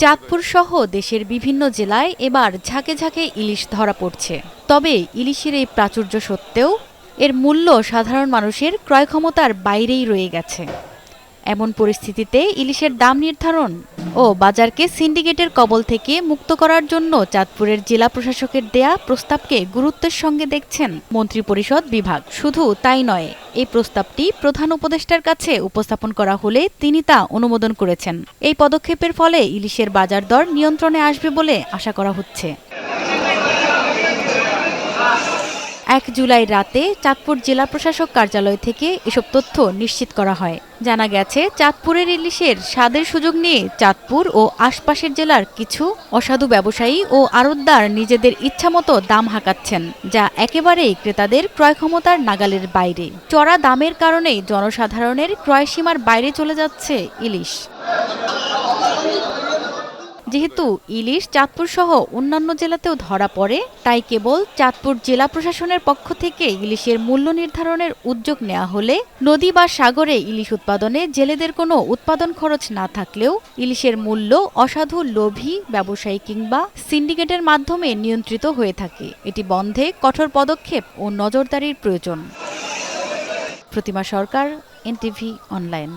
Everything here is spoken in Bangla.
চাঁদপুর সহ দেশের বিভিন্ন জেলায় এবার ঝাঁকে ঝাঁকে ইলিশ ধরা পড়ছে। তবে ইলিশের এই প্রাচুর্য সত্ত্বেও এর মূল্য সাধারণ মানুষের ক্রয় ক্ষমতার বাইরেই রয়ে গেছে। এমন পরিস্থিতিতে ইলিশের দাম নির্ধারণ ও বাজারকে সিন্ডিকেটের কবল থেকে মুক্ত করার জন্য চাঁদপুরের জেলা প্রশাসকের দেয়া প্রস্তাবকে গুরুত্বের সঙ্গে দেখছেন মন্ত্রিপরিষদ বিভাগ। শুধু তাই নয়, এই প্রস্তাবটি প্রধান উপদেষ্টার কাছে উপস্থাপন করা হলে তিনি তা অনুমোদন করেছেন। এই পদক্ষেপের ফলে ইলিশের বাজার দর নিয়ন্ত্রণে আসবে বলে আশা করা হচ্ছে। ১ জুলাই রাতে চাঁদপুর জেলা প্রশাসক কার্যালয় থেকে এসব তথ্য নিশ্চিত করা হয়। জানা গেছে, চাঁদপুরের ইলিশের স্বাদের সুযোগ নিয়ে চাঁদপুর ও আশপাশের জেলার কিছু অসাধু ব্যবসায়ী ও আড়তদার নিজেদের ইচ্ছামতো দাম হাঁকাচ্ছেন, যা একেবারেই ক্রেতাদের ক্রয় ক্ষমতার নাগালের বাইরে। চড়া দামের কারণেই জনসাধারণের ক্রয়সীমার বাইরে চলে যাচ্ছে ইলিশ। যেহেতু ইলিশ চাঁদপুর সহ অন্যান্য জেলাতেও ধরা পড়ে, তাই কেবল চাঁদপুর জেলা প্রশাসনের পক্ষ থেকে ইলিশের মূল্য নির্ধারণের উদ্যোগ নেওয়া হলে নদী বা সাগরে ইলিশ উৎপাদনে জেলেদের কোনো উৎপাদন খরচ না থাকলেও ইলিশের মূল্য অসাধু লোভী ব্যবসায়ী কিংবা সিন্ডিকেটের মাধ্যমে নিয়ন্ত্রিত হয়ে থাকে। এটি বন্ধে কঠোর পদক্ষেপ ও নজরদারির প্রয়োজন। প্রতিমা সরকার, এনটিভি অনলাইন।